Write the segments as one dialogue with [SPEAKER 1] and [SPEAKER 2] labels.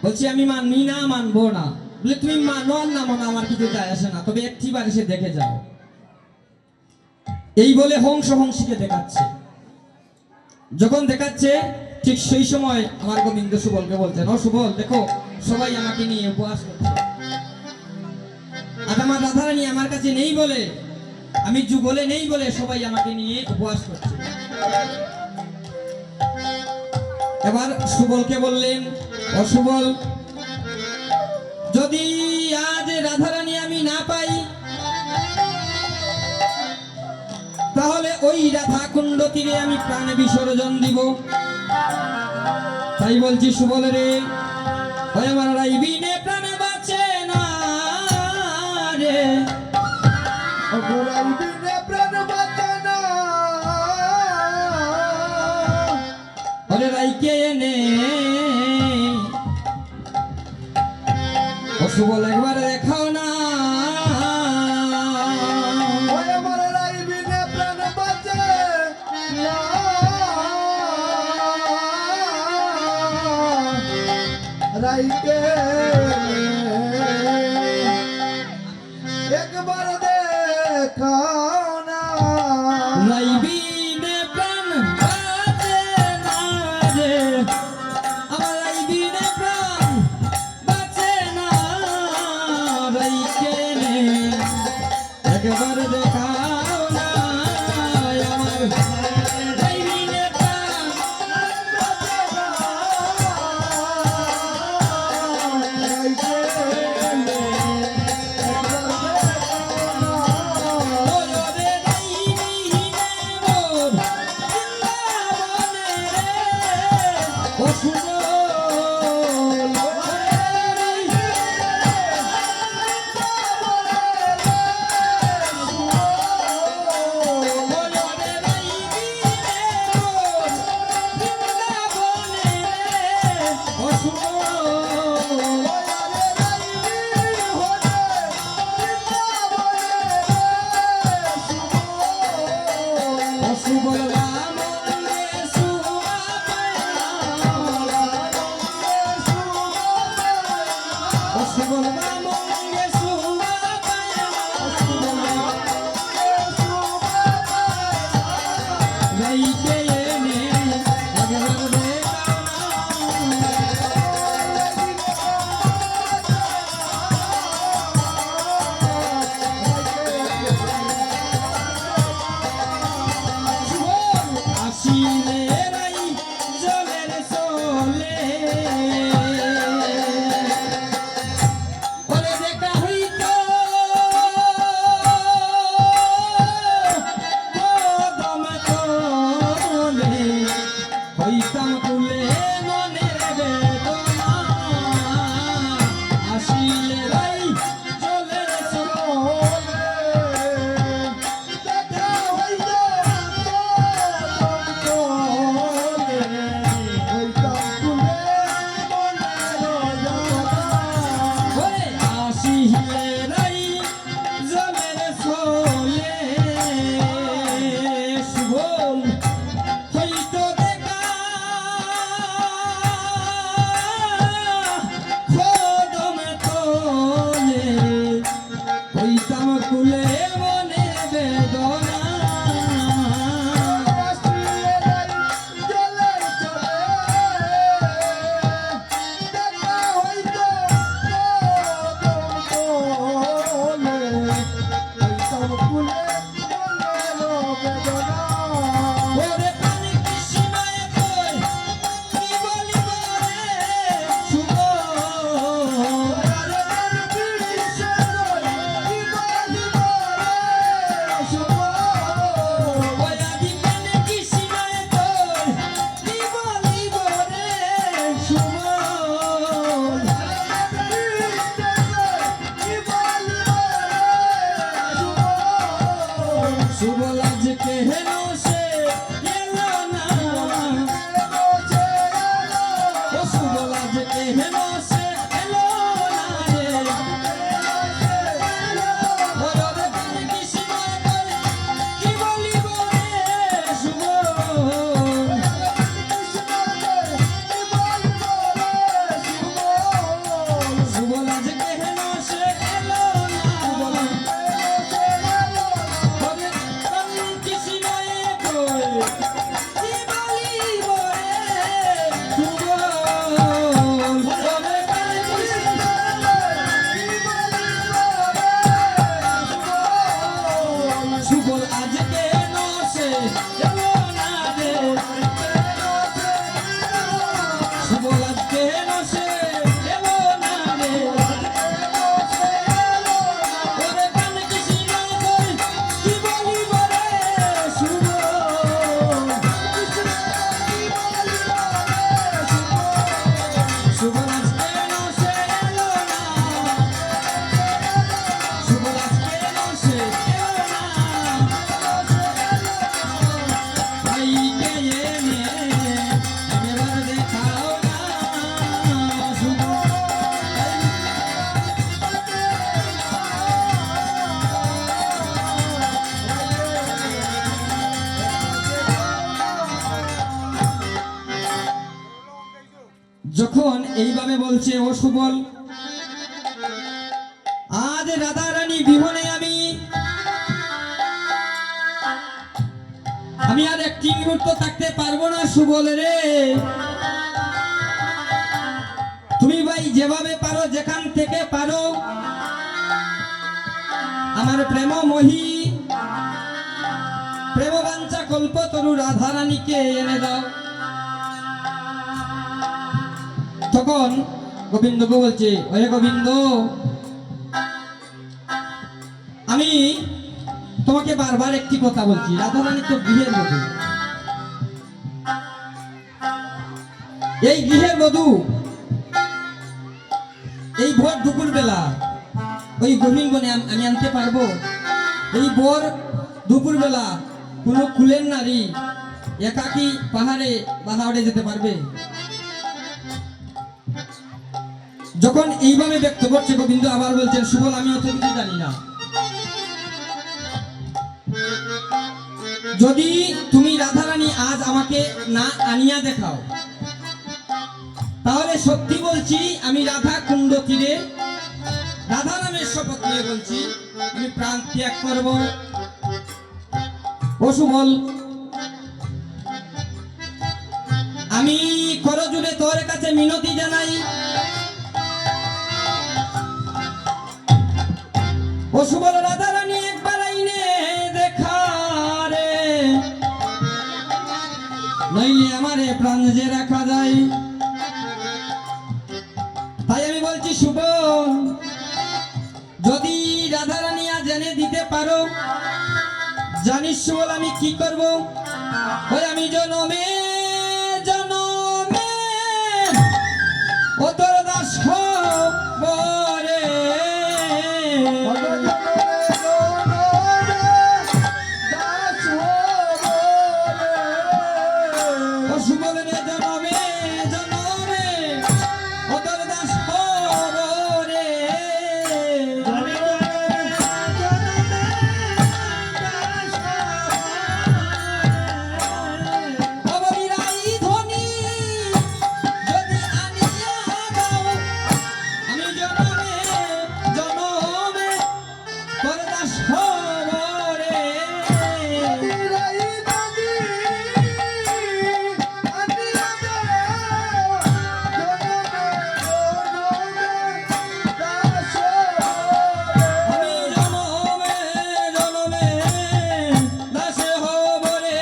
[SPEAKER 1] বলছি আমি মানি না, মানবো না। বলে তুমি মানো আর না মানো আমার কিছু যায় আসে না, তবে একটিবার এসে দেখে যাও। এই বলে হংস হংসীকে দেখাচ্ছে। যখন দেখাচ্ছে ঠিক সেই সময় আমার গোবিন্দ সুবলকে বলছেন, ও সুবল দেখো সবাই আমাকে নিয়ে উপবাস করছে, আর আমার রাধারানী আমার কাছে নেই বলে, আমি যুগলে নেই বলে সবাই আমাকে নিয়ে উপবাস করছে। এবার সুবলকে বললেন, ও সুবল, যদি আজ রাধারানী আমি না পাই তাহলে ওই রাধা কুণ্ড তীরে আমি প্রাণে বিসর্জন দিব। তাই বলছি সুবল রে, ওই আমার রাইবিনে প্রাণে বাঁচে না রে,
[SPEAKER 2] রাইবিনে প্রাণ বাঁচে না,
[SPEAKER 1] ওরে রাইকে এনে ও সুবল একবার দেখাও না।
[SPEAKER 2] ওই আমার রাইবিনে প্রাণ বাঁচে না, রাইকে একবার দেখাও না।
[SPEAKER 1] রাইবিনে প্রাণ বাঁচে না রে, আমার রাইবিনে প্রাণ বাঁচে না, রাইকে নে একবার দেখাও না। আমার রাইবিনে প্রাণ বাঁচে না,
[SPEAKER 2] রাইকে একবার দেখাও না।
[SPEAKER 1] ওরে রাইবিনে মোর বৃন্দাবনে রে, ও সুবল যখন এইভাবে বলছে ও সুবল, আজ রাধা রানী বিহনে আমি আর একটি মুহূর্ত থাকতে পারবো না সুবল রে। তুমি ভাই যেভাবে পারো, যেখান থেকে পারো, আমার প্রেমময়ী প্রেমবাঞ্ছা কল্পতরু রাধা রানীকে এনে দাও। তখন গোবিন্দকে বলছে, ওহে গোবিন্দ, আমি তোমাকে বারবার একটি কথা বলছি, রাধা রানী তো গৃহের বধূ, এই গৃহের বধূ এই ভোর দুপুর বেলা ওই গহীন বনে আমি আনতে পারবো? এই ভোর দুপুর বেলা কোনো কুলের নারী একাকী পাহাড়ে বাহাড়ে যেতে পারবে? যখন এইভাবে ব্যক্ত করছে, গোবিন্দ আবার বলছেন, সুবল, আমি অত কিছু জানি না। যদি তুমি রাধারানী আজ আমাকে না আনিয়া দেখাও, তাহলে সত্যি বলছি, আমি রাধা কুণ্ড তীরে রাধা নামের শপথ নিয়ে বলছি, আমি প্রাণ ত্যাগ করব। ও সুবল, আমি করজুড়ে তোর কাছে মিনতি জানাই, ও সুবল, রাধা রানী একবার আইনে দেখা রে, নইলে আমারে প্রাণ যে রাখা যায়। তাই আমি বলছি সুবল, যদি রাধা রানী আজ এনে দিতে পারো, জানিস সুবল আমি কি করব? ওই আমি জনমে জনমে ও তোর দাস হব রে। ও সুবল রে, জনমে জনমে ও তোর দাস হব রে। অবলীলাই ধ্বনি যদি আনিয়া দাও, আমি জনমে জনমে তোর দাস হব রে। আমি জনমে জনমে দাস হব রে।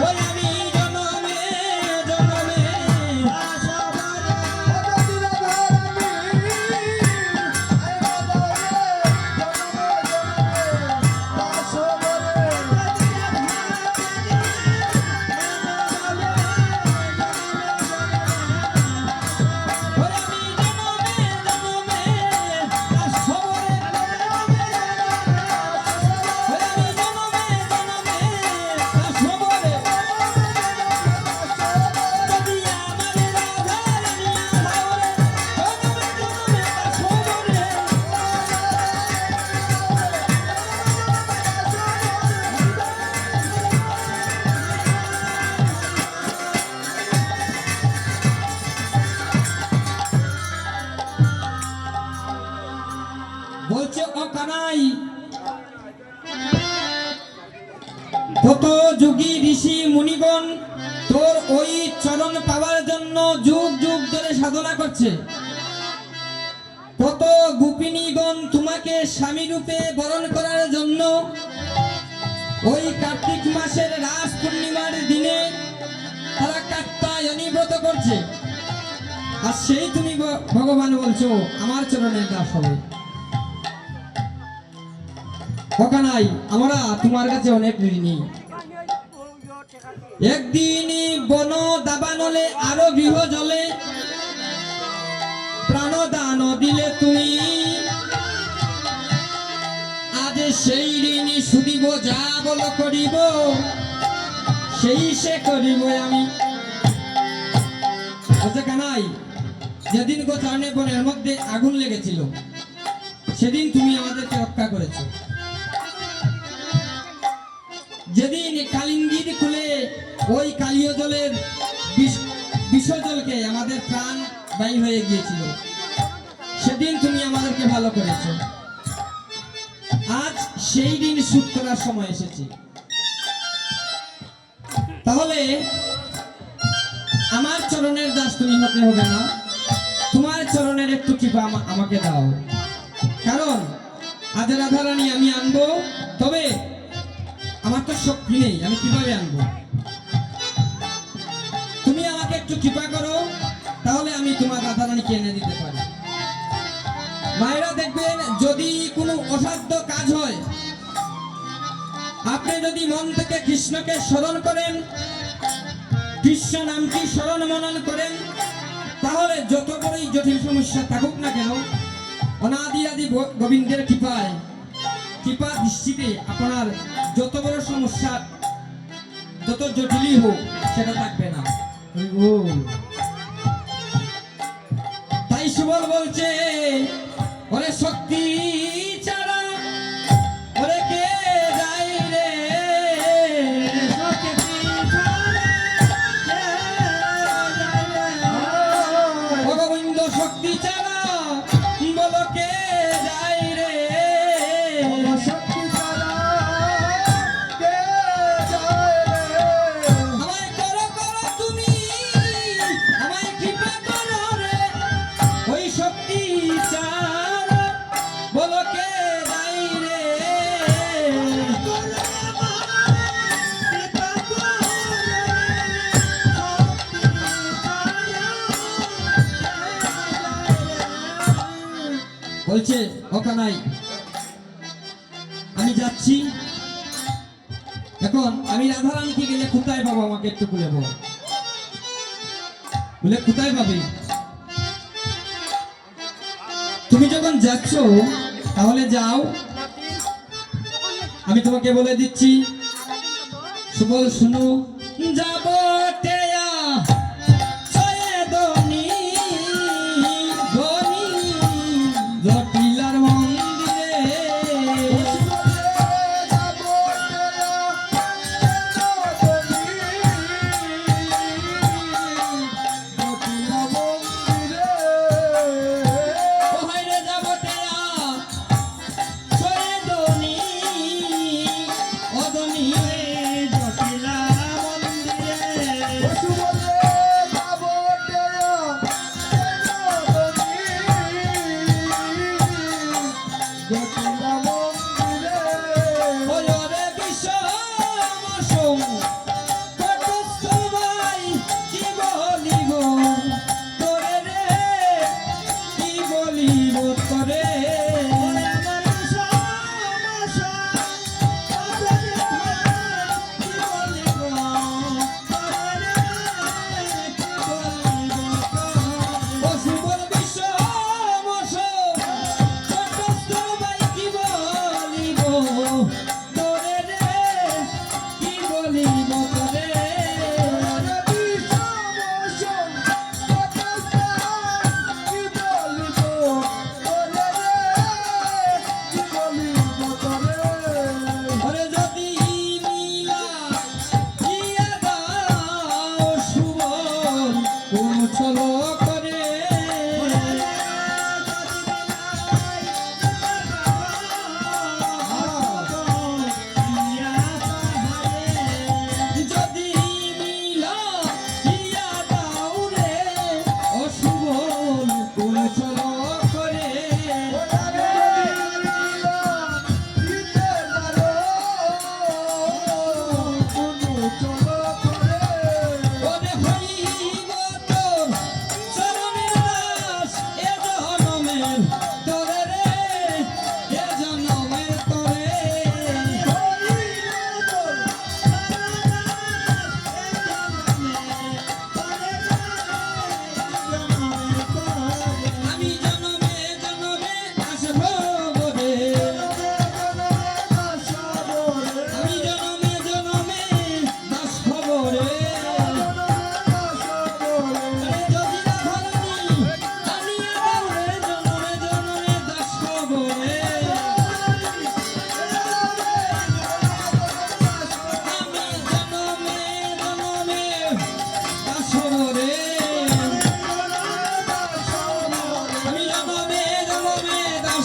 [SPEAKER 1] ওই আমি জনমে জনমে দাস হব রে। ওই আমি জনমে জনমে দাস হব রে। ওই আমি জনমে জনমে দাস হব রে। যদি আমারে রাধা রানী আধাও রে, জনমে জনমে দাস হব রে। বলছে, ও কানাই, কত যোগী ঋষি মুনিগণ তোর ওই চরণ পাওয়ার জন্য যুগ যুগ ধরে সাধনা করছে, কত গোপিনীগণ তোমাকে স্বামী রূপে বরণ করার জন্য ওই কার্তিক মাসের রাস পূর্ণিমার দিনে তারা কাত্যায়নী ব্রত করছে, আর সেই তুমি ভগবান বলছো আমার চরণের দাস হবে। ওখানাই আমরা তোমার কাছে অনেক ঋণী। একদিন বন দাবানলে আরো গৃহ জলে প্রাণদান দিলে তুই, আজ সেই ঋণ সুদিব, যা বল করিব সেই সে করিব আমি। বলছে, কানাই, যেদিন গোচারণে বনের মধ্যে আগুন লেগেছিল, সেদিন তুমি আমাদেরকে রক্ষা করেছো। যেদিন কালিঙ্গির খুলে ওই কালীয় জলের বিষজলকে আমাদের প্রাণ বায়ু হয়ে গিয়েছিল, সেদিন তুমি আমাদেরকে ভালো করেছো। আজ সেই দিন শুট করার সময় এসেছে। তাহলে আমার চরণের দাস তুমি হতে হবে না, তোমার চরণের একটু কৃপা আমাকে দাও। কারণ আজ রাধারানী আমি আনবো, তবে আমার তো শক্তি নেই, আমি কিভাবে আনবো? তুমি আমাকে একটু কৃপা করো, তাহলে আমি তোমার রাধারানীকে এনে দিতে পারি। মায়েরা দেখবেন, যদি কোনো অসাধ্য কাজ হয়, আপনি যদি মন থেকে কৃষ্ণকে স্মরণ করেন, কৃষ্ণ নামটি স্মরণ মনন করেন, তাহলে যত বড়ই জটিল সমস্যা থাকুক না কেন, অনাদি আদি গোবিন্দের কৃপায়, কৃপা দৃষ্টিতে আপনার যত বড় সমস্যা, যত জটিলই হোক, সেটা থাকবে না। তাই সুবল বলছে, ওরে শক্তি ছাড়া ওরে কে যায় রে, শক্তি ছাড়া কে যায় রে, ও গোবিন্দ শক্তি ছাড়া বলো কে যায় রে,
[SPEAKER 2] শক্তি ছাড়া কে যায় রে?
[SPEAKER 1] আমায় করো করো তুমি, আমায় কৃপা করো রে, ওই শক্তি ছাড়া বলো কে যায় রে, বলছে ওখানাই আমি যাচ্ছি। এখন আমি রাধারানীকে গেলে কোথায় পাবো? আমাকে একটু বলে বল, বলে কোথায় পাবে? তুমি যখন যাচ্ছ তাহলে যাও, আমি তোমাকে বলে দিচ্ছি। সুবল শুনো, যাব টেয়া ছয়ে দনি দনি জটিলার মন্দিরে, ওহাইরে যাব টেয়া ছয়ে দনি অদনি জটিলা মন্দিরে,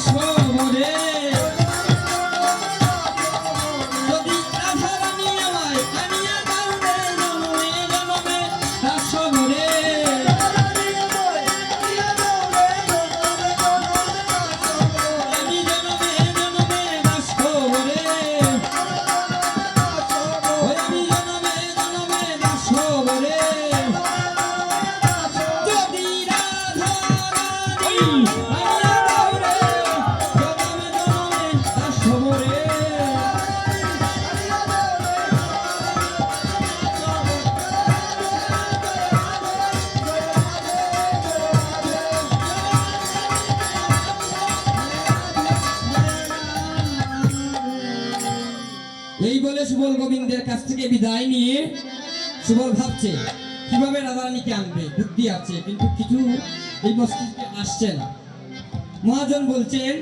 [SPEAKER 1] দাসবরে যদি রাধারানী আমায় আনিয়া দাও রে জনমে জনমে দাসবরে আমি জনমে জনমে দাসবরে ওই আমি জনমে জনমে দাসবরে যদি রাধারানী আনিয়া দাও রে জনমে জনমে দাসবরে এই বলে সুবল গোবিন্দের কাছ থেকে বিদায় নিয়ে সুবল ভাবছে কিভাবে রাধারানীকে আনবে। বুদ্ধি আছে কিন্তু কিছু এই মস্তিষ্কে আসছে না। মহাজন বলছেন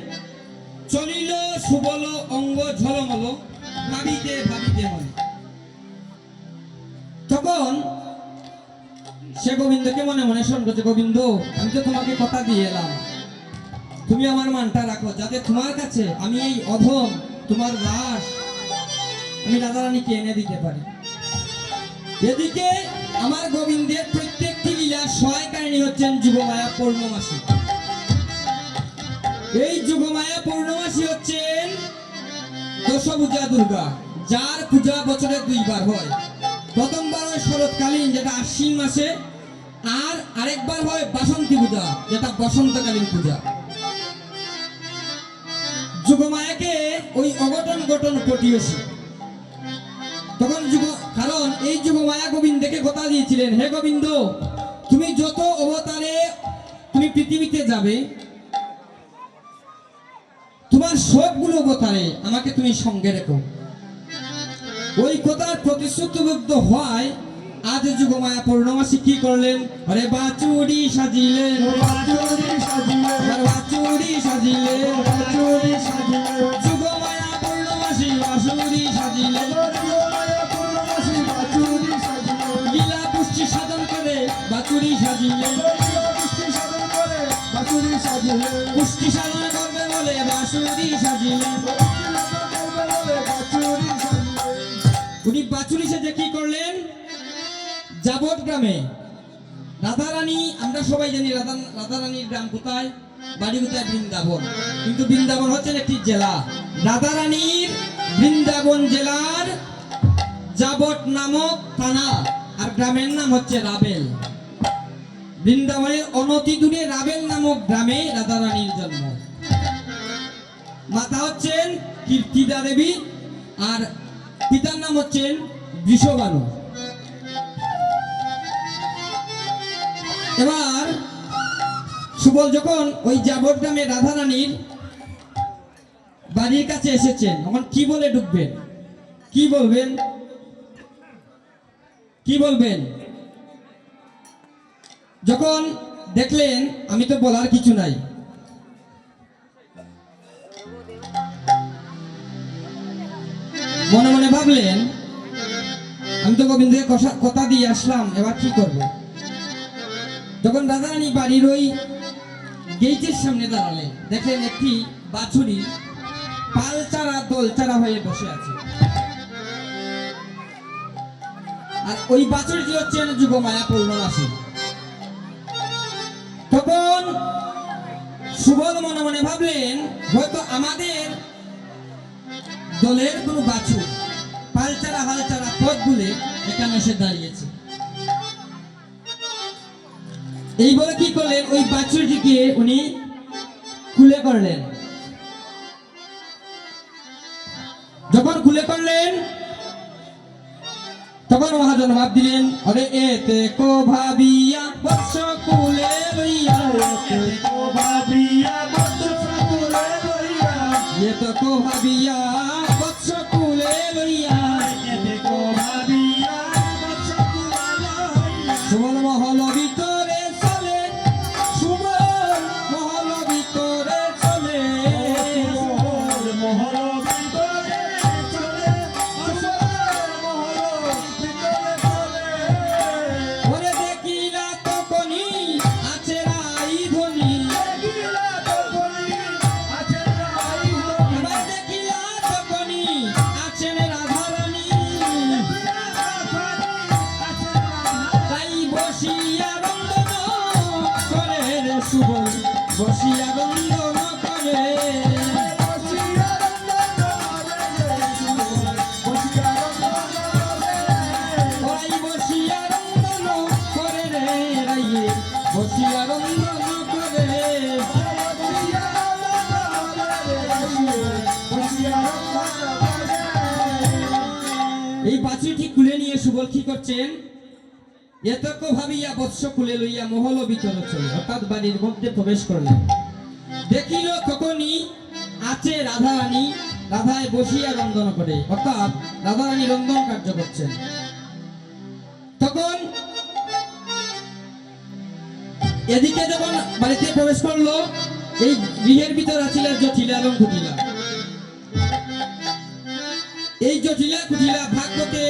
[SPEAKER 1] চলিল সুবল অঙ্গ ঝলমল ভাবিতে ভাবিতে মনে। তখন সে গোবিন্দকে মনে মনে স্মরণ করছে, গোবিন্দ আমি তো তোমাকে কথা দিয়ে এলাম, তুমি আমার মানটা রাখো যাতে তোমার কাছে আমি এই অধম তোমার দাস আমি রাধারানীকে এনে দিতে পারি। এদিকে আমার গোবিন্দের প্রত্যেকটি লীলা সহায় কাহিনী হচ্ছেন যুগমায়া পূর্ণমাসী। এই যুগমায়া পূর্ণমাসী হচ্ছেন দশভুজা দুর্গা, যার পূজা বছরে দুইবার হয়। প্রথমবার হয় শরৎকালীন যেটা আশ্বিন মাসে, আর আরেকবার হয় বাসন্তী পূজা যেটা বসন্তকালীন পূজা। যুগমায়াকে ওই অঘটন ঘটন পটিয়েছে তখন কারণ এই যুগমায়া গোবিন্দকে কথা দিয়েছিলেন, হে গোবিন্দ তুমি যত অবতারে তুমি পৃথিবীতে যাবে তোমার সবগুলো অবতারে আমাকে তুমি সঙ্গে রেখো। ওই কথার প্রতিশ্রুতিবদ্ধ হয় আজ যুগমায়া পূর্ণমাসী কি করলেন, আরে বাচুড়ি সাজিলেন বাচুড়ি সাজিলেন যুগমায়া পূর্ণমাসী বাঁশুড়ি সাজিলেন লীলা পুষ্টি সাধন করে বাচুড়ি সাজিলেন পুষ্টি সাধন করবে বলে বাঁশুড়ি সাজিলেন। উনি বাছুরি সেজে কি করলেন, যাবত গ্রামে রাধারানী, আমরা সবাই জানি রাধারানীর গ্রাম কোথায়, বাড়ি কোথায়, বৃন্দাবন। কিন্তু বৃন্দাবন হচ্ছেন একটি জেলা। রাধারানীর বৃন্দাবন জেলার যাবত নামক থানা, আর গ্রামের নাম হচ্ছে রাবেল। বৃন্দাবনের অনতি দূরে রাবেল নামক গ্রামে রাধারানীর জন্ম। মাতা হচ্ছেন কীর্তিদা দেবী আর পিতার নাম হচ্ছেন বৃষভানু। এবার সুবল যখন ওই যাবত গ্রামে রাধারানীর বাড়ির কাছে এসেছেন, তখন কি বলে ঢুকবেন, কি বলবেন, কি বলবেন? যখন দেখলেন আমি তো বলার কিছু নাই, মনে মনে ভাবলেন আমি তো গোবিন্দকে কথা দিয়ে আসলাম, এবার কি করব। যখন রাধারানী বাড়ির ওই গেটের সামনে দাঁড়ালেন, দেখলেন একটি বাছুরি পালচারা দোলচারা হয়ে বসে আছে, আর ওই বাছুরিটি হচ্ছেন যুগমায়া পূর্ণমাসী। তখন সুবল মনে মনে ভাবলেন হয়তো আমাদের দলের কোনো বাছুর পালচারা হালচারা পথ ভুলে এখানে এসে দাঁড়িয়েছে। এই বলে কি করলেন, ওই বাছুরটিকে উনি খুলে করলেন। যখন খুলে করলেন তখন মহাজন ভাব দিলেন, আরে এতে কো ভাবিয়া বৎস কুলে লইয়া, এতে কো ভাবিয়া বৎস কুলে লইয়া, এতে কো ভাবিয়া বৎস কুলে লইয়া, এতে কো ভাবিয়া বৎস কুলে লইয়া। সুবল মহল ভিতরে চলে, সুবল মহল ভিতরে চলে, সুবল মহল ভিতরে চলে, ওরে দেখিলা তখনই আছে রাই ধ্বনি, দেখিলা তখনই আছে বসিয়া রন্ধন করে
[SPEAKER 2] বসিয়া রন্ধন করে
[SPEAKER 1] ওই বসিয়া রন্ধন করে রে রাইয়ে বসিয়া রন্ধন করে এই বাছুরটি খুলে নিয়ে সুবল কি করছেন এতক ভাবিয়া বৎস খুলে লইয়া মহল ভিতরে চলে অর্থাৎ বাড়ির মধ্যে প্রবেশ করলেন দেখিল তখনই আছে রাধারানী রাধায় বসিয়া রন্ধন করে অর্থাৎ রাধারানী রন্ধন কার্য করছেন তখন এদিকে যখন বাড়িতে প্রবেশ করলো এই গৃহের ভিতর আছিল জটিলা এবং কুটিলা এই জটিলা কুটিলা ভাগবতে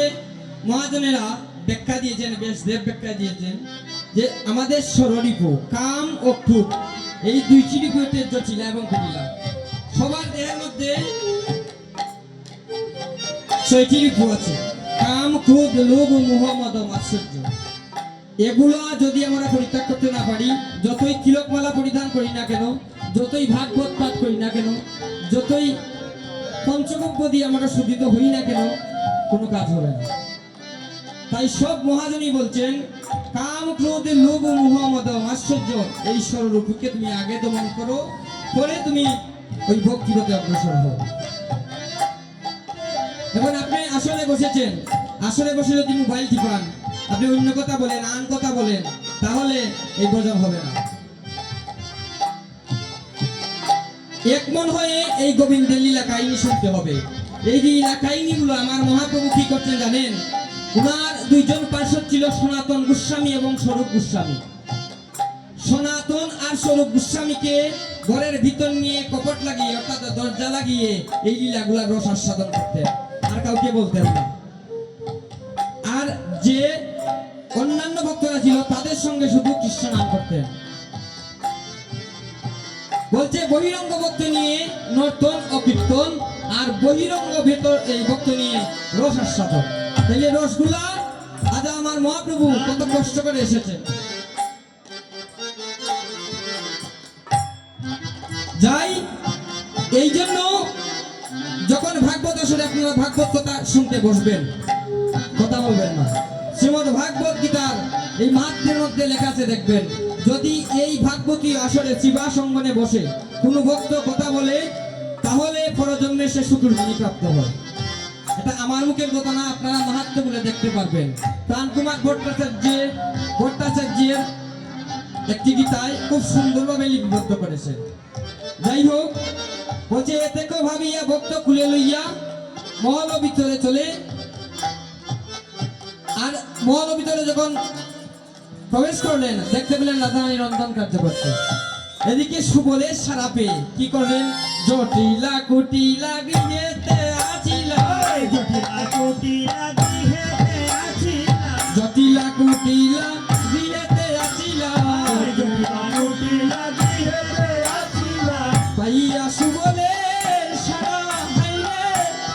[SPEAKER 1] মহাজনেরা ব্যাখ্যা দিয়েছেন বেশ দেব ব্যাখ্যা দিয়েছেন যে আমাদের ষড়রিপু কাম ও ক্রোধ এই দুইটি রিপুতে জটিলা এবং কুটিলা সবার দেহের মধ্যে 6টি রিপু আছে কাম ক্রোধ লোভ মোহ মদ মাৎসর্য এগুলো যদি আমরা পরিত্যাগ করতে না পারি যতই তিলকমালা পরিধান করি না কেন যতই ভাগবত পাঠ করি না কেন যতই পঞ্চগব্য দিয়ে আমরা শুদ্ধিত হই না কেন কোনো কাজ হবে না তাই সব মহাজনী বলছেন কাম ক্রোধ লোভ মোহ মদ মাৎসর্য এই ষড়রূপকে তুমি আগে দমন করো পরে তুমি ওই ভক্তিপথে অগ্রসর হও এখন আপনি আসলে বসেছেন আসলে বসে যদি মোবাইল টিপান আপনি অন্য কথা বলেন আন কথা বলেন তাহলে এই বোঝা হবে না এক মন হয়ে এই গোবিন্দের লীলা কাহিনী শুনতে হবে এই লীলা কাহিনীগুলো আমার মহাপ্রভু কি করছেন জানেন উনার দুইজন পার্শ্বদ ছিল সনাতন গোস্বামী এবং স্বরূপ গোস্বামী সনাতন আর স্বরূপ গোস্বামীকে ঘরের ভিতর নিয়ে কপট লাগিয়ে অর্থাৎ দরজা লাগিয়ে এই লীলাগুলা রস আস্বাদন করতেন আর কাউকে বলতেন না আর যে অন্যান্য ভক্তরা ছিল তাদের সঙ্গে শুধু কৃষ্ণ নাম করতেন বলছে বহিরঙ্গ ভক্ত নিয়ে নর্তন ও কীর্তন আর বহিরঙ্গ ভেতর এই ভক্ত নিয়ে রস আস্বাদন তাহলে রসগুলা আজ আমার মহাপ্রভু কত কষ্ট করে এসেছে যাই এই জন্য যখন ভাগবত আসলে আপনারা ভাগবত কথা শুনতে বসবেন কথা বলবেন না শ্রীমদ ভাগবত গীতার এই মাহাত্ম্যের মধ্যে লেখা আছে দেখবেন যদি এই ভাগবতী আসলে শিবা সঙ্গনে বসে কোনো ভক্ত কথা বলে তাহলে পরজন্মে সে শুকুরবাণী প্রাপ্ত হয় এটা আমার মুখের কথা না আপনারা মাহাত্ম্য বলে দেখতে পারবেন প্রাণকুমার ভট্টাচার্যের একটি গীতায় খুব সুন্দরভাবে লিপিবদ্ধ করেছেন যাই হোক বলছে এতেকে ভাবিয়া ভক্ত খুলে লইয়া মহল ভিতরে চলে আর মহল ভিতরে যখন প্রবেশ করলেন দেখতে পেলেন রাধারানী রন্ধন কার্য করতে এদিকে সুবলের সারা পেয়ে কি করলেন জটিলা কুটিলা গৃহেতে আছিলা
[SPEAKER 3] জটিলা কুটিলা গৃহেতে আছিলা
[SPEAKER 1] জটিলা কুটিলা গৃহেতে আছিলা
[SPEAKER 3] জটিলা কুটিলা গৃহেতে আছিলা
[SPEAKER 1] পাইয়া সুবলের সারা হাইরে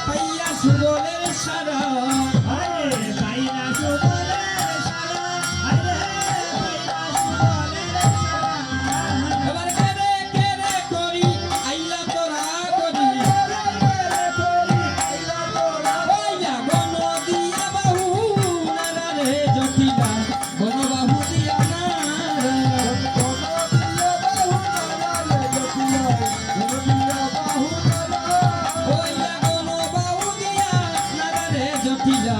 [SPEAKER 1] পাইয়া সুবলের সারা
[SPEAKER 3] আরে পাইলা সুবলের সারা আরে পাইলা সুবলের সারা
[SPEAKER 1] এবার কেরে কেরে করি আইলা তোরা করি
[SPEAKER 3] রে করি আইলা তোরা
[SPEAKER 1] ওইয়া গণ দিয়া বাহু নারা রে জটিলা গণ বাহু দিয়া নারা ওইয়া গণ বাহু দিয়া নারা রে জটিলা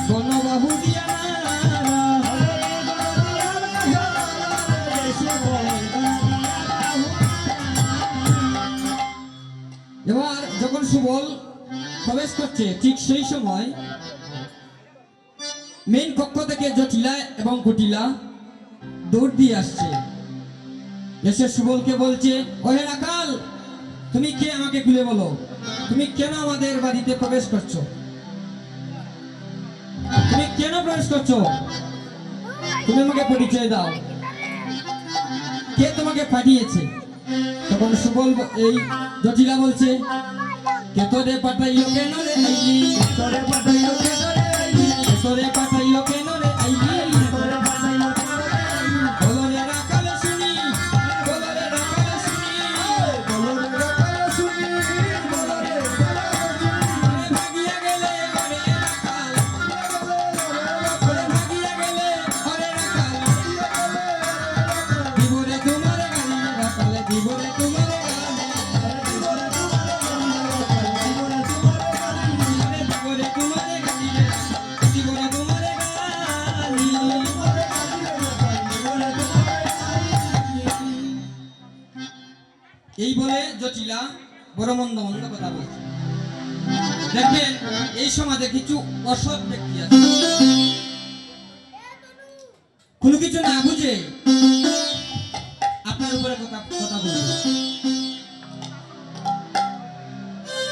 [SPEAKER 1] গণ বাহু দিয়া নারা এবার যখন সুবল প্রবেশ করছে ঠিক সেই সময় মেইন কক্ষ থেকে জটিলা এবং কুটিলা দৌড় দিয়ে আসছে এসে সুবলকে বলছে ওহে রাখাল তুমি কে আমাকে খুলে বলো তুমি কেন আমাদের বাড়িতে প্রবেশ করছো তুমি কেন প্রবেশ করছো তুমি আমাকে পরিচয় দাও কে তোমাকে পাঠিয়েছে তখন সুবল এই জটিলা বলছে কে তোরে পাঠাইলো কেন রে আইলি
[SPEAKER 3] তোরে পাঠাইলো কেন রে আইলি
[SPEAKER 1] কে তোরে পাঠাইলো কেন রে আইলি
[SPEAKER 3] তোরে পাঠাইলো কেন রে আইলি
[SPEAKER 1] বলো রে রাখাল শুনি বলো রে রাখাল জীবনে তোমার গানে
[SPEAKER 3] জীবনে তোমার গালি
[SPEAKER 1] জীবনে তোমার গানে জীবনে তোমার গালি এই বলে জটিলা বড় মন্দ মন্দ কথা বলছে। দেখবেন এই সমাজে কিছু অসৎ ব্যক্তি আছে, কোনো কিছু না বুঝে আপনার উপরে কথা কথা বলবে,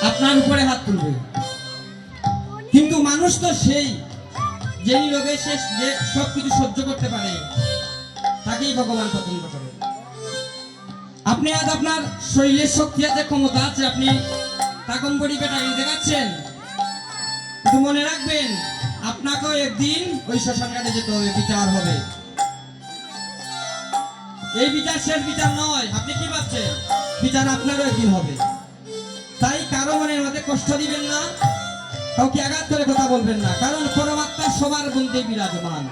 [SPEAKER 1] আপনার উপরে হাত তুলবে। কিন্তু মানুষ তো সেই যেই লোকে সে যে সবকিছু সহ্য করতে পারে তাকেই ভগবান পছন্দ করে। আপনি আজ আপনার শরীরের শক্তি আছে, ক্ষমতা আছে, আপনি কাকম্বরি পেটাই দেখাচ্ছেন, কিন্তু মনে রাখবেন আপনাকেও একদিন ওই শ্মশান ঘাটে যেতে হবে, বিচার হবে। এই বিচার শেষ বিচার নয়, আপনি কি ভাবছেন? বিচার আপনারও একদিন হবে। তাই কারো মনের মধ্যে কষ্ট দিবেন না, কাউকে আঘাত করে কথা বলবেন না, কারণ পরমাত্মা সবার মধ্যে বিরাজমান।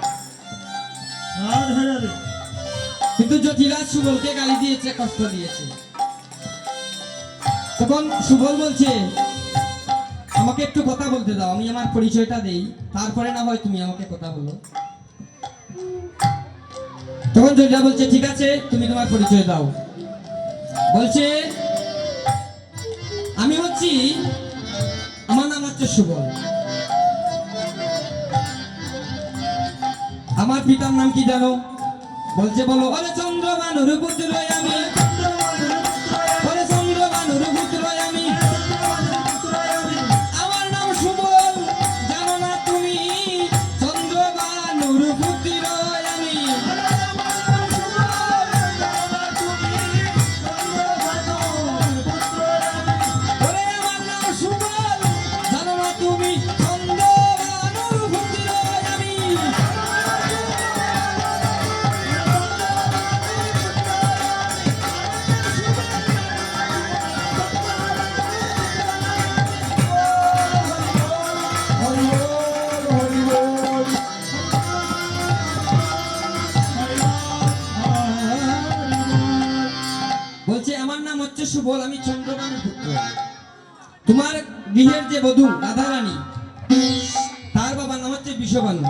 [SPEAKER 1] কিন্তু জটিলা সুবলকে গালি দিয়েছে, কষ্ট দিয়েছে। তখন সুবল বলছে আমাকে একটু কথা বলতে দাও, আমি আমার পরিচয়টা দেই, তারপরে না হয় তুমি আমাকে কথা বলো। তখন জটিলা বলছে ঠিক আছে, তুমি তোমার পরিচয় দাও। বলছে আমি হচ্ছি, আমার নাম হচ্ছে সুবল, আমার পিতার নাম কি জানো? বলছে বলো। আরে চন্দ্রবানুর পুত্র আমি, আরে চন্দ্রবানুর পুত্র আমি, আমার নাম সুবল, জানো না তুমি? চন্দ্রবানুর পুত্র আমি, ওরে আমার নাম সুবল, জানো না তুমি? চন্দ্রবানুর পুত্র আমি। বলছে আমার নাম হচ্ছে সুবল, আমি চন্দ্রবানুর পুত্র। তোমার গৃহের যে বধূ রাধারানী, তার বাবার নাম হচ্ছে বিষবানু।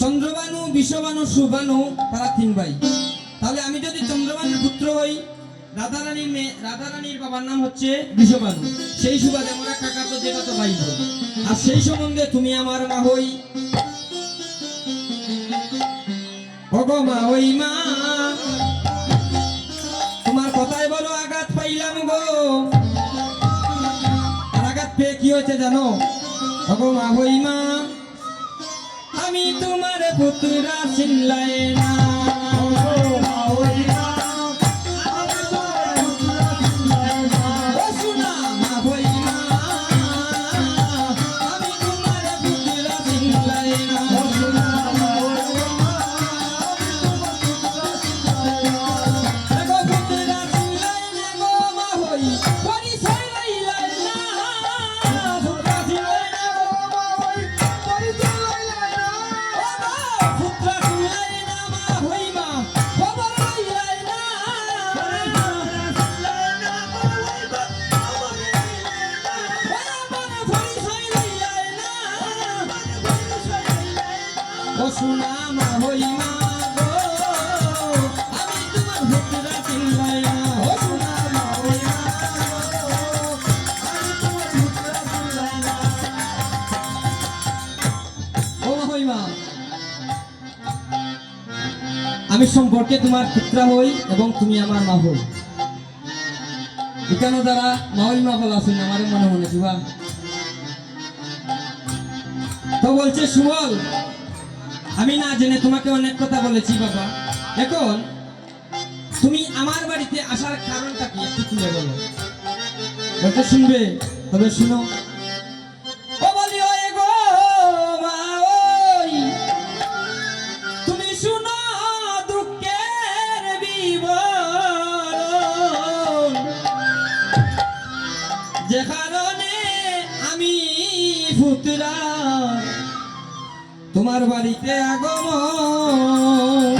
[SPEAKER 1] চন্দ্রবানু, বিষবানু, সুবানু, তারা তিন ভাই। তাহলে আমি যদি চন্দ্রবানুর পুত্র হই, রাধারানীর মেয়ে, রাধারানীর বাবার নাম হচ্ছে বিষবানু, সেই সুবাদে আমরা কাকাতো জেঠাতো ভাই বোন। আর সেই সম্বন্ধে তুমি আমার মা হই, ওগো মা হই মা, তোমার কথায় বলো আঘাত পাইলাম গো। আর আঘাত পেয়ে কি হয়েছে জানো? ওগো মা হই মা, আমি তোমার পুত্রা চিনলাই না। ও সোনা মা হই মা, আমি তোমার পুত্রা চিনলাই না। দেখো পুত্রা চিনলাই না গো মা হই, পরিচয় লইলাই না। পুত্রা চিনলাই না গো মা হই, পরিচয় লইলাই না। ও গো পুত্রা চিনলাই না মা হই মা, খবর লইলাই না। পরিচয় লইলাই না। ও সোনা মা হই মা গো, আমি তোমার পুত্রা চিনলাই না। ও সোনা মা হই মা গো, আমি তোমার পুত্রা চিনলাই না। ও মা হই মা, আমি সম্পর্কে তোমার পুত্রা হই এবং তুমি আমার মা হই। এখানে যারা মাওই মা বলা আছেন আমার মনে মনে দিবা। তো বলছে সুবল, আমি না জেনে তোমাকে অনেক কথা বলেছি বাবা, এখন তুমি আমার বাড়িতে আসার কারণটা কি একটু খুলে বলো। বলতে শুনবে, তবে শুনো। ও বলি ওই গো মা ওই, তুমি শুনো দুঃখের বিবরণ, যে কারণে আমি পুত্রা তোমার বাড়িতে আগমন।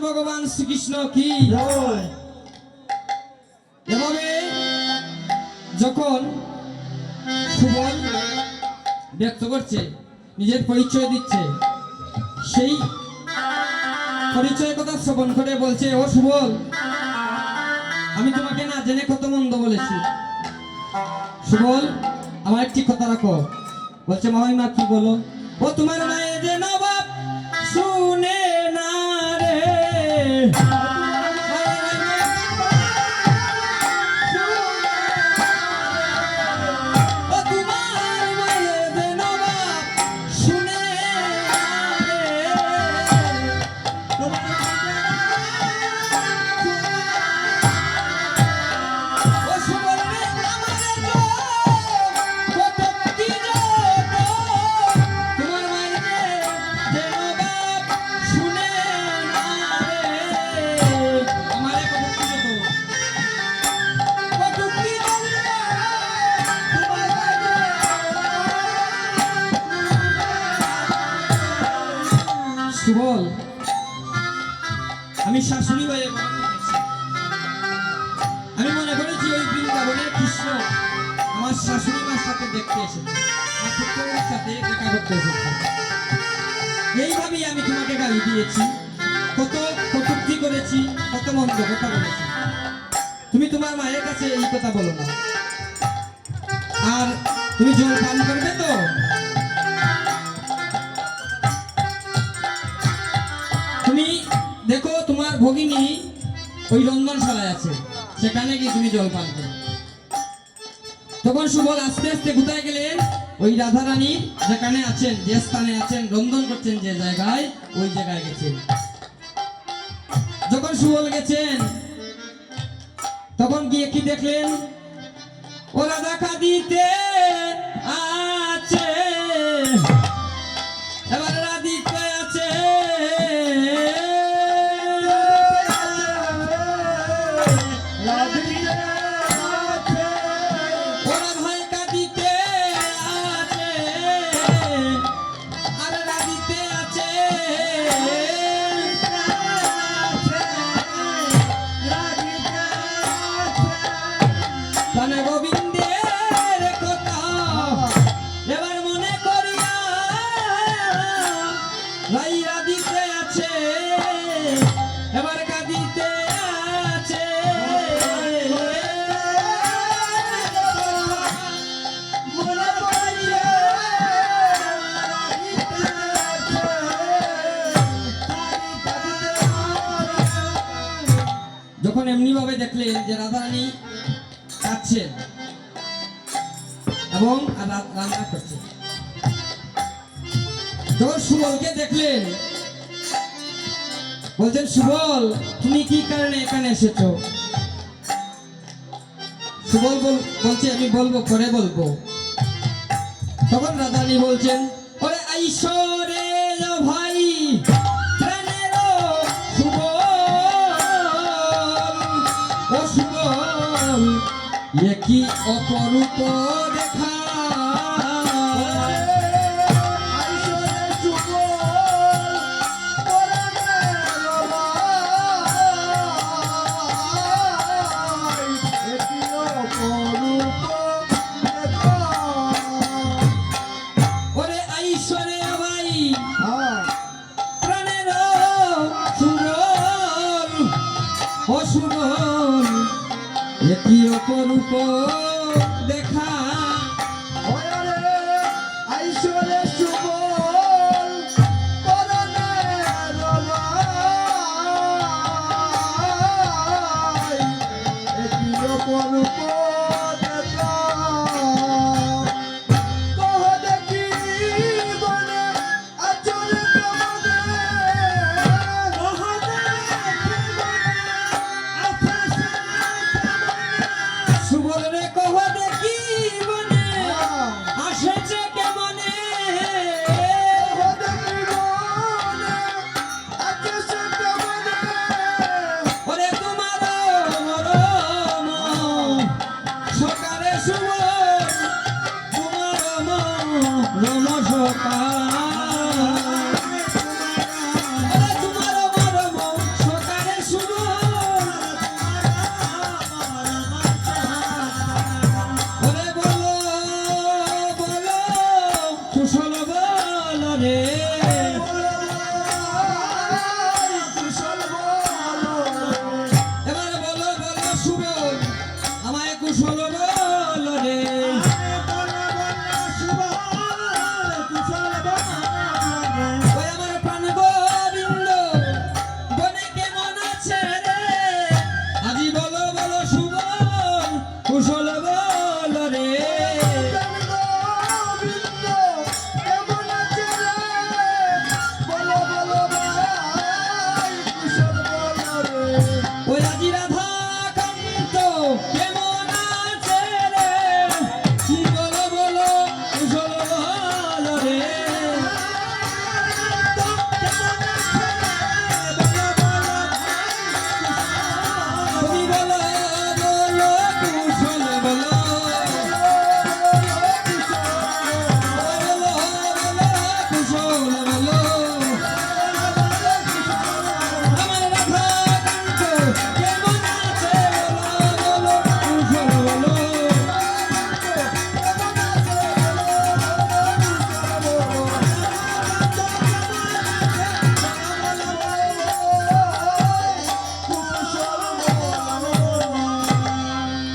[SPEAKER 1] ভগবান শ্রীকৃষ্ণ কি
[SPEAKER 3] জয়।
[SPEAKER 1] এভাবে যখন সুবল ব্যক্ত করছে, নিজের পরিচয় দিচ্ছে, সেই পরিচয়ের কথা শ্রবণ করে বলছে, ও সুবল, আমি তোমাকে না জেনে কত মন্দ বলেছি। সুবল, আমার একটি কথা রাখো। বলছে, মহিমা কি বলো? ও তোমার মায়ের যে নবাব শুনে না রে, ও তোমার মায়ের যে নবাব শুনে না রে, ও সুবল রে, আমারে তো কত কি যত, তোমার মায়ের যে নবাব শুনে না রে, আমারে কত কি যত, কত কি যত, তোমার সুবল, আমি শাশুড়ি হয়ে বড় হয়েছি। আমি মনে করেছি ওই বৃন্দাবনের কৃষ্ণ আমার শাশুড়ি মার সাথে দেখতে এসেছে, আমার পুত্রের সাথে দেখা করতে এসেছে। এইভাবেই আমি তোমাকে গালি দিয়েছি, কত কটূক্তি করেছি, কত মন্দ কথা বলেছি। তুমি তোমার মায়ের কাছে এই কথা বলো না। আর তুমি জল পান করবে তো? তুমি দেখো, তোমার ভগিনী ওই রন্ধনশালায় আছে, সেখানে গিয়ে তুমি জল পান করো। তখন সুবল আস্তে আস্তে কোথায় গেলেন? ওই রাধারানী যেখানে আছেন, যে স্থানে আছেন, রন্ধন করছেন যে জায়গায়, ওই জায়গায় গেছেন। যখন সুবল গেছেন, তখন গিয়ে কি দেখলেন? ও রাধা কাঁদিতে আছে, এবার রাধিতে আছে, ওরা ভাই কাঁদিতে আছে, আর রাধিতে আছে, প্রাণে গোবিন্দের কথা এবার মনে করিয়া ভাই রাধিতে আছে, এবার কাঁদিতে আছে, যখন এমনি ভাবে দেখলেন যে রাধারানী কাঁদছেন এবং রান্না করছেন, যখন সুবলকে দেখলেন, বলছেন, সুবল, তুমি কি কারণে এখানে এসেছো? সুবল বলছে, আমি বলবো, পরে বলবো। তখন রাধারানী বলছেন, ওরে আইসরে ভাই প্রাণের সুবল, ও সুবল, এ কি অপরূপ দেখা, ওরে আইসরে ভাই প্রাণের সুবল, ও সুবল, এ কি অপরূপ দেখা, সুবল রে কহ দেখি বনে আসেছে কেমনে, ওরে তোমার মরম সকালে সুবল, তোমার মরম সকাল, ওরে তোমার মরম রে।
[SPEAKER 2] কুশল বলো
[SPEAKER 1] এবার বলো বলো সুবল আমায় কুশল বলো রে। ওই আমার প্রাণ গোবিন্দ বনে কেমন আছে রে। আজি বলো বলো সুবল কুশল বলো রে।
[SPEAKER 2] গোবিন্দ কেমন আছে রে বলো বলো ভাই কুশল বলো রে
[SPEAKER 1] ওই আজি রাধা কান্ত কেমন আছে রে। কি বলো বলো কুশল বলো রে। তুমি বলো বলো কুশল বলো। বলো বলো কুশল বলো। আমার রাধা কান্ত কেমন আছে বলো বলো কুশল বলো।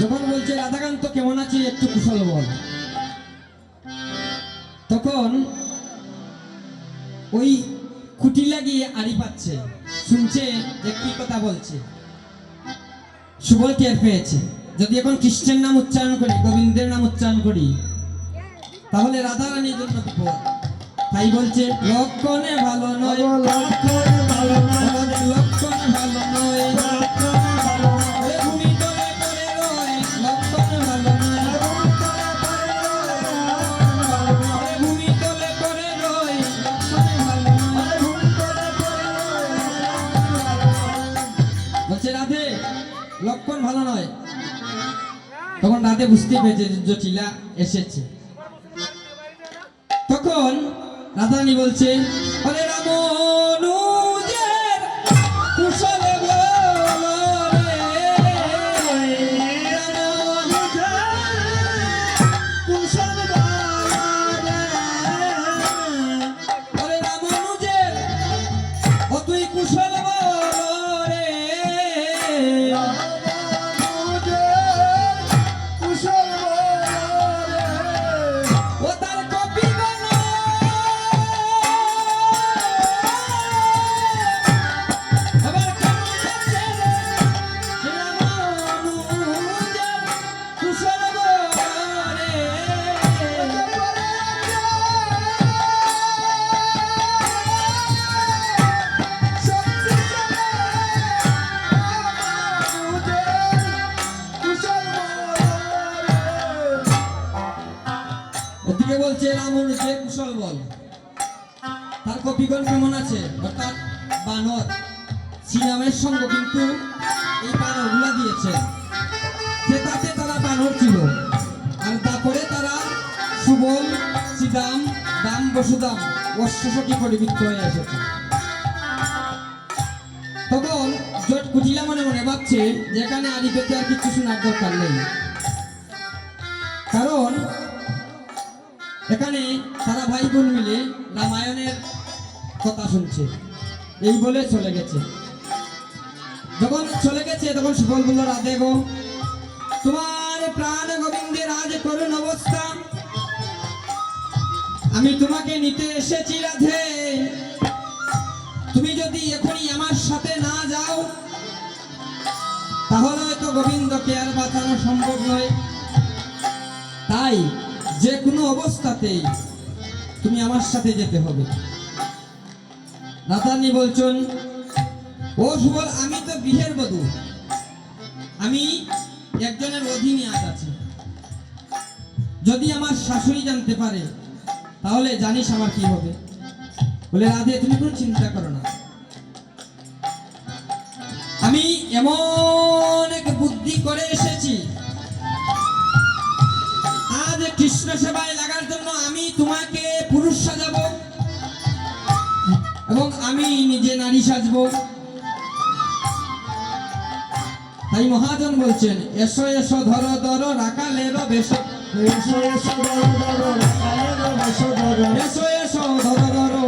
[SPEAKER 1] যখন বলছে রাধাকান্ত কেমন আছে একটু কুশল বল, তখন ওই খুঁটি লাগিয়ে আড়ি পাচ্ছে, শুনছে যে কি কথা বলছে। সুবল টের পেয়েছে যদি এখন কৃষ্ণের নাম উচ্চারণ করি, গোবিন্দের নাম উচ্চারণ করি, তাহলে রাধা রানীর জন্য বিপদ। তাই বলছে লক্ষণে ভালো নয়, আমাদের লক্ষণে ভালো নয়। ওরে ভূমি তলে পড়ে রয়, লক্ষণে ভালো নয়। ওরে ভূমি তলে পড়ে রয়, লক্ষণে ভালো নয়। বলছে রাধে লক্ষণ ভালো নয়। তখন রাধে বুঝতে পেরেছে যে জটিলা এসেছে। তখন রাধারানী বলছে আরে রামনুজের কুশল বলো রে। আরে রামনুজের ও তুই কুশল বলো রে।
[SPEAKER 2] কুশল বলো রে
[SPEAKER 1] ও তার কপি বানা আবার কেমন আছে রে। রামনুজের কুশল বলো রে। ওদিকে বলছে রামনুজের কুশল বল, তার কপিগণ কেমন আছে, অর্থাৎ বানর শ্রীরামের সঙ্গ কিন্তু এই বানরগুলা দিয়েছে। যে তাতে তারা বানর ছিল, আর তারপরে তারা সুবল শ্রীদাম দাম বসুদাম অশ্বসখী পরিবৃত্ত হয়ে এসেছে। তখন জট কুটিলা মনে মনে ভাবছে যেখানে আদি পেতে আর কিছু শোনার দরকার নেই, কারণ এখানে তারা ভাই বোন মিলে রামায়ণের কথা শুনছে। এই বলে চলে গেছে। যখন চলে গেছে তখন সুবল বলল রাধে গো তোমার প্রাণ গোবিন্দের আজ করুণ অবস্থা, আমি তোমাকে নিতে এসেছি রাধে। তুমি যদি এখনই আমার সাথে না যাও তাহলে হয়তো গোবিন্দকে আর বাঁচানো সম্ভব নয়। তাই যে কোনো অবস্থাতেই তুমি আমার সাথে যেতে হবে। রাধারানী বলছেন ও সুবল আমি তো গৃহের বধূ, আমি একজনের অধীনে আজ আছি। যদি আমার শাশুড়ি জানতে পারে তাহলে জানিস আমার কি হবে। বলে রাধে তুমি কোনো চিন্তা করো না, আমি এমন এক বুদ্ধি করে এসেছি, আজ কৃষ্ণ সেবায় লাগার জন্য আমি তোমাকে পুরুষ সাজাবো এবং আমি নিজে নারী সাজবো। তাই মহাজন বলছেন এসো এসো ধরো ধরো রাখালের বেশ,
[SPEAKER 3] এসো এসো ধরো ধরো রাখালের বেশ ধরো।
[SPEAKER 1] এসো এসো ধরো ধরো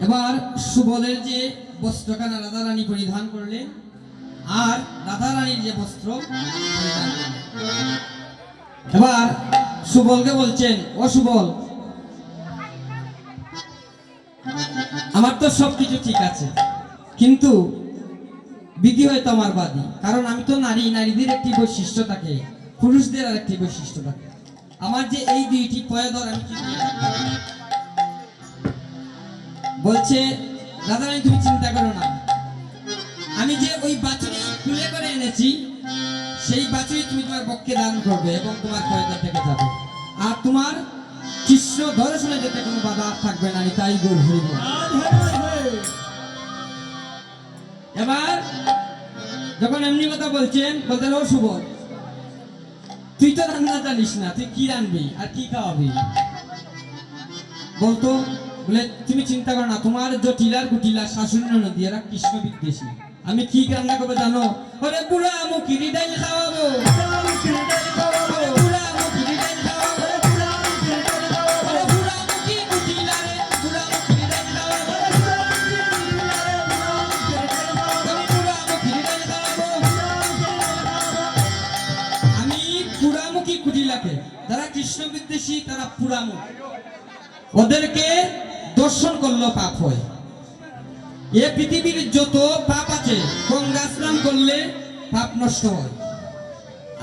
[SPEAKER 1] এবার সুবলের যে বস্ত্রখানা রাধারানী পরিধান করলেন আর রাধারানীর যে বস্ত্র পরিধান করলেন। এবার সুবলকে বলছেন, ও সুবল, আমার তো সবকিছু ঠিক আছে, কিন্তু বিধি হয়তো আমার বাদী, কারণ আমি তো নারী, নারীদের একটি বৈশিষ্ট্য থাকে, পুরুষদের আর একটি বৈশিষ্ট্য থাকে। আমার যে এই দুইটি পয়দর আমি কি দিয়ে রাখবো? বলছে রাধারানী তুমি চিন্তা করো না, আমি যে ওই বাছুরি তুলে করে এনেছি সেই বাছুরি তুমি তোমার বক্ষে দান করবে এবং তোমার পয়দা থেকে যাবে, আর তোমার কৃষ্ণ দর্শনে যেতে কোনো বাধা থাকবে না, তাই গৌর হরিব। এবার যখন এমনি কথা বলছেন, বলতেন ও সুবল, তুই তো রান্না জানিস না, তুই কি রান্নবি আর কি খাওয়াবি? বলতো, বলে তুমি চিন্তা করো না, তোমার জটিলার গুটিলা শাশুড়ি নদী এরা কৃষ্ণ বিদ্বেষী, আমি কি রান্না করবো জানো? ওরে বুড়া মুখিরি ডাইল খাওয়াবো, ওরে বুড়া মুখিরি ডাইল খাওয়াবো, ওরে বুড়া মুখি গুটিলা রে, বুড়া মুখিরি ডাইল খাওয়াবো, আমি বুড়া মুখিরি ডাইল খাওয়াবো। আমি পুরামুখী কুটিলাকে, যারা কৃষ্ণ বিদ্বেষী তারা পুরামুখ, ওদেরকে দর্শন করলে পাপ হয়। এ পৃথিবীর যত পাপ আছে গঙ্গা স্নান করলে পাপ নষ্ট হয়,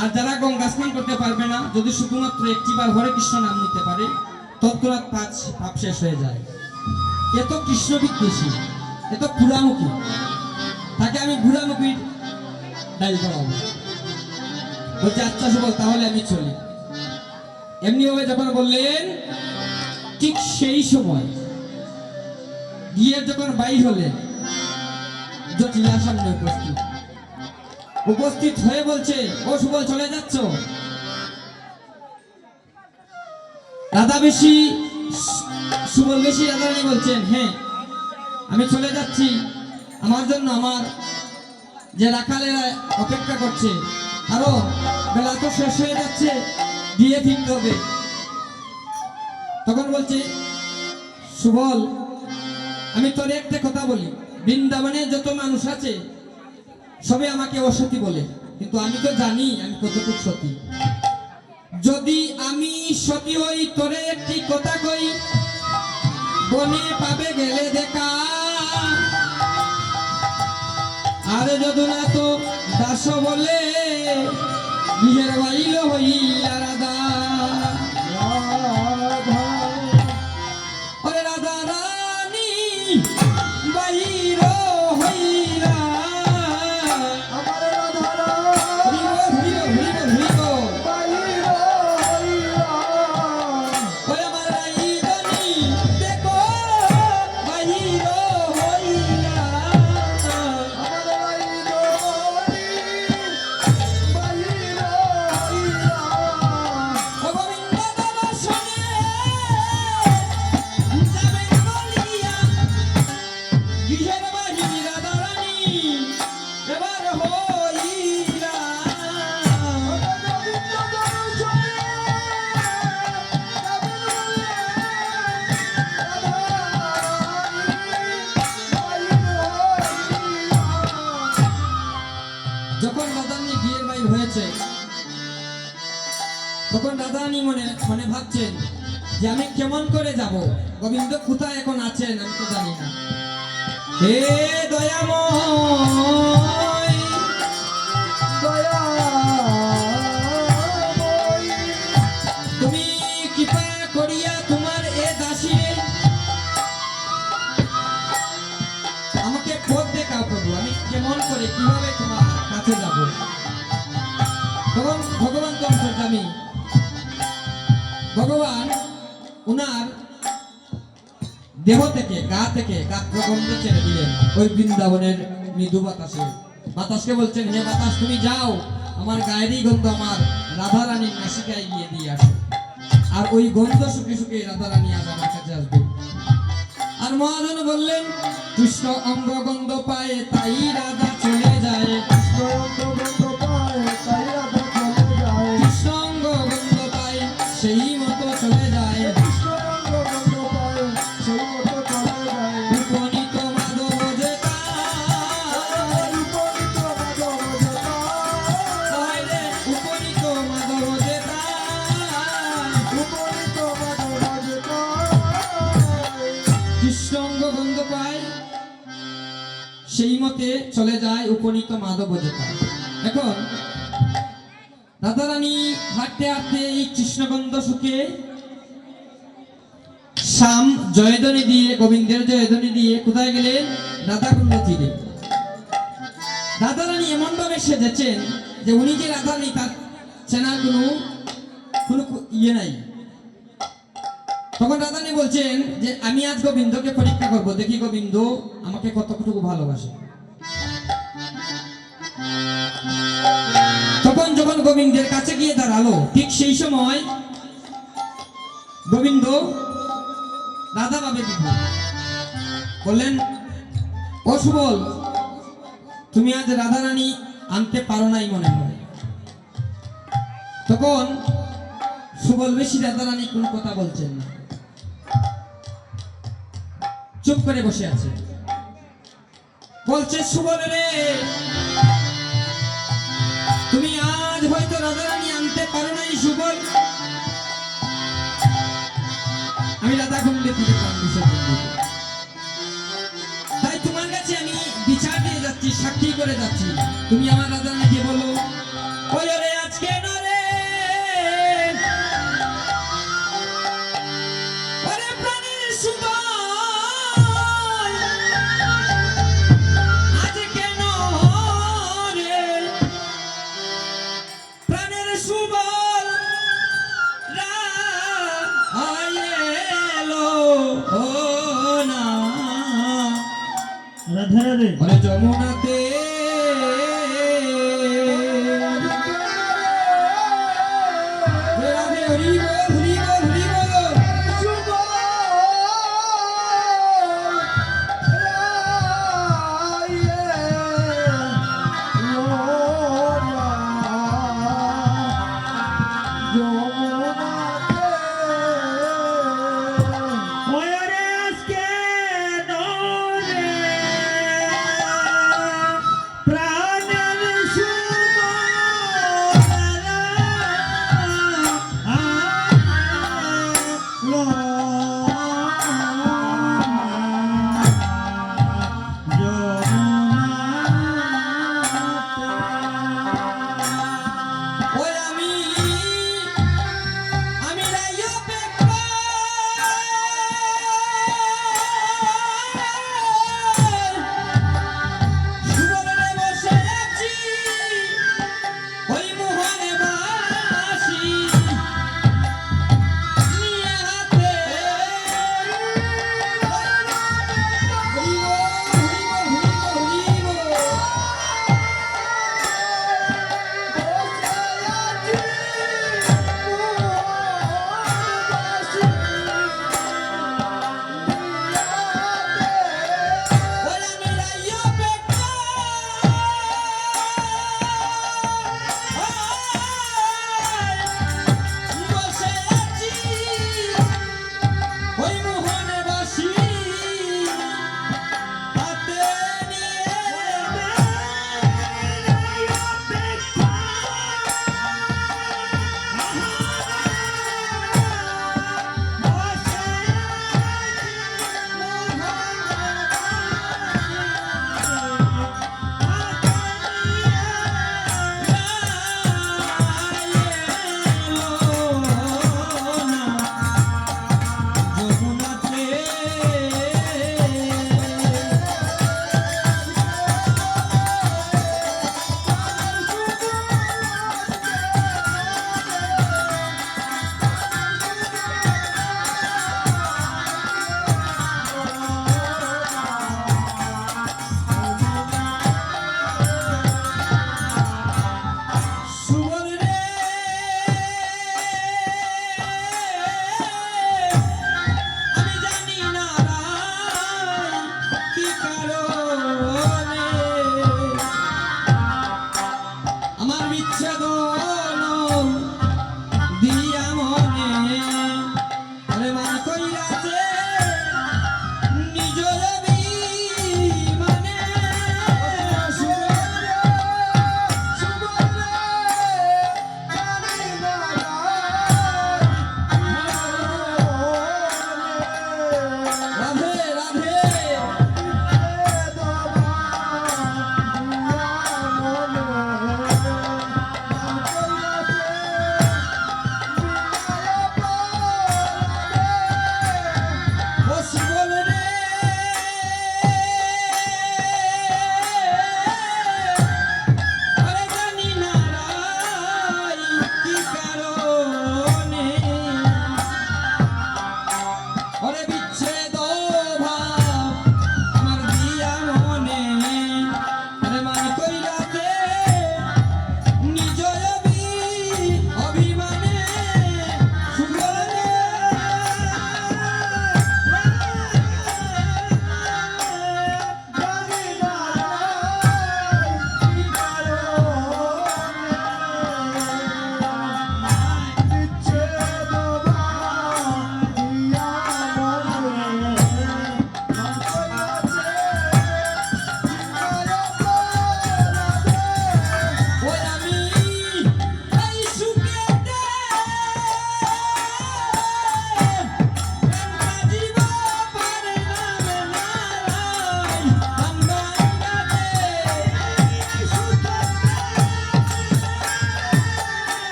[SPEAKER 1] আর যারা গঙ্গা স্নান করতে পারবে না, যদি শুধুমাত্র একটিবার হরে কৃষ্ণ নাম নিতে পারে তৎক্ষণাৎ পাপ শেষ হয়ে যায়। এ তো কৃষ্ণ বিদ্বেষী, এ তো পুরামুখী, তাকে আমি বুড়ামুখীর ডাইল করাবো। বলছে আচ্ছা সুবল, তাহলে আমি চলি। এমনি ভাবে যখন বললেন, ঠিক সেই সময় গিয়ে যখন বাইর হলেন, জটিলার সামনে উপস্থিত হয়ে বলছে, ও সুবল চলে যাচ্ছ? রাধা বেশি সুবল বেশি রাধারানী বলছেন, হ্যাঁ আমি চলে যাচ্ছি, আমার জন্য আমার যে রাখালেরা অপেক্ষা করছে, কারণ বেলা তো শেষ হয়ে যাচ্ছে, দিয়ে ফিরতে হবে। তখন বলছে সুবল, আমি তোর একটা কথা বলি, বৃন্দাবনে যত মানুষ আছে সবে আমাকে অসতী বলে, কিন্তু আমি তো জানি আমি কতটুকু সতী। যদি আমি সতী হই, তোরে একটি কথা কই, বনে পাবে গেলে দেখা, আর যদি না তো দাস বলে বিহের বাইল হইলা রাধা। ওরে রাধা রানী বাইর হইলা,
[SPEAKER 2] আমার রাধারা
[SPEAKER 1] হরিব হরিব হরিব হরিব।
[SPEAKER 2] বাইর হইলা,
[SPEAKER 1] ওরে আমার রাইদানি দেখো বাইর হইলা,
[SPEAKER 2] আমার রাইদনি বাইর হইলা,
[SPEAKER 1] ও গোবিন্দ দর্শনে যাবেন বলিয়া, গৃহের বাহির রাধারানী এবার হইলা।
[SPEAKER 2] গোবিন্দ দর্শনে যাবেন বলে, রাধারানী বাইর হইলা।
[SPEAKER 1] যখন রাধারানী বিয়ের বাইর হয়েছে, তখন রাধারানী মনে মনে ভাবছেন যে আমি কেমন করে যাব, গোবিন্দ কোথায় এখন আছেন আমি তো জানি না। হে দয়াময়,
[SPEAKER 2] দয়াময়,
[SPEAKER 1] তুমি কৃপা করিয়া তোমার এ দাসীরে আমাকে পথ দেখাও প্রভু, আমি কেমন করে কিভাবে তোমার কাছে যাব। তখন ভগবান তো অন্তর্যামী, ভগবান উনার দেহ থেকে গা থেকে গাত্রগন্ধ ছেড়ে দিলেন ওই বৃন্দাবনের মৃদু বাতাসে। বাতাসকে বলছেন, হে বাতাস তুমি যাও, আমার গায়েরই গন্ধ আমার রাধারানীর নাসিকায় গিয়ে দিয়ে আসো, আর ওই গন্ধ শুকে শুকে রাধারানী আজ আমার কাছে আসবে। আর মহাজন বললেন, কৃষ্ণ অঙ্গ গন্ধ পায় তাই রাধা চলে যায়,
[SPEAKER 2] গন্ধ পায় তাই রাধা চলে যায়,
[SPEAKER 1] কৃষ্ণ অঙ্গ গন্ধ পায় সেই মতো চলে যায়,
[SPEAKER 2] কৃষ্ণ গন্ধ পায় সেই মতো চলে যায়,
[SPEAKER 1] রূপ অঙ্গ গন্ধ পায় সেই মতে চলে যায় উপনীত মাধব যেটা। এখন রাধারানী হাঁটতে হাঁটতে এই কৃষ্ণগন্ধ শুকে শ্যাম জয়ধ্বনি দিয়ে, গোবিন্দের জয়ধ্বনি দিয়ে কোথায় গেলেন? রাধাকুণ্ড তীরে। রাধারানী এমন ভাবে সেজেছেন যে উনি যে রাধারানী তার চেনার কোনো ইয়ে নাই। তখন রাধারানী বলছেন যে আমি আজ গোবিন্দকে পরীক্ষা করব, দেখি গোবিন্দ আমাকে কতটুকু ভালোবাসে। তখন যখন গোবিন্দের কাছে গিয়ে দাঁড়ালো, ঠিক সেই সময় গোবিন্দ রাধা ভাবে বললেন, ও সুবল, তুমি আজ রাধারানী আনতে পারো নাই মনে হয়। তখন সুবল বেশি রাধারানী কোনো কথা বলছেন না, চুপ করে বসে আছে। বলছে, সুবল রে, তুমি আজ হয়তো রাধারানী আনতে পারো নাই সুবল। আমি রাধাকুণ্ডে ফিরে তাই তোমার কাছে আমি বিচার দিয়ে যাচ্ছি, সাক্ষী করে যাচ্ছি। তুমি আমার রাধারানীকে বলো, ওই রে আজকে না রে, ওরে প্রাণের সুবল, আজ কেন রে প্রাণের সুবল এলো ও না
[SPEAKER 3] রাধে রাধে।
[SPEAKER 1] ওরে যমুনাতে রাধে হরি বল, হরি বল, হরি বল।
[SPEAKER 3] ওরে আজকে নরে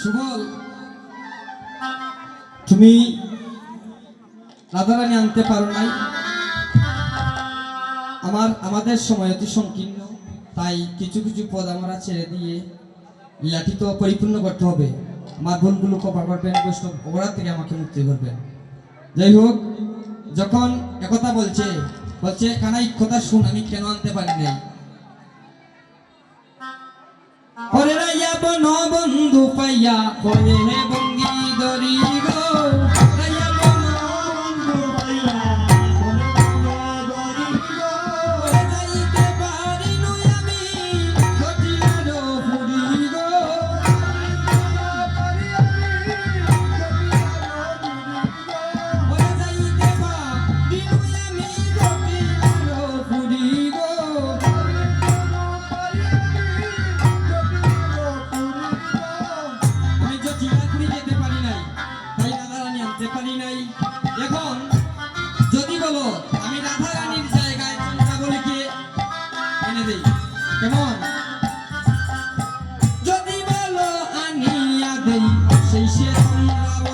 [SPEAKER 1] সুবল, তুমি রাধারানী আনতে পারো নাই। আমাদের সময় অতি সংকীর্ণ, তাই কিছু কিছু পদ আমরা ছেড়ে দিয়ে লীলাটি তো পরিপূর্ণ করতে হবে। আমার ভুলগুলো ক্ষমা করবেন, বৈষ্ণব অপরাধ থেকে আমাকে মুক্তি করবেন। যাই হোক, যখন একথা বলছে কানাই কথা শুন, আমি কেন আনতে পারি নাই। ওরে রাইয়া বন বন্ধু পাইয়া হয়ে হে বঙ্গি দরি গো, রাইয়া বন
[SPEAKER 3] বন্ধু পাইয়া বলে গরি গো
[SPEAKER 1] ওরে যাইতে পারি নই আমি ঘটিলার ফুরি গো, ওরে যাইতে পারি নই আমি ঘটিলার ফুরি গো। আমি জটিলাপুরি যেতে পারি নাই, তাই রাধারানী আনতে পারি নাই। এখন যদি বলো আমি রাধারানীর জায়গায় চন্দ্রাবলীকে এনে দেই, কেমন? যদি বলো আনিয়া দেই সেই সে চন্দ্রাবলী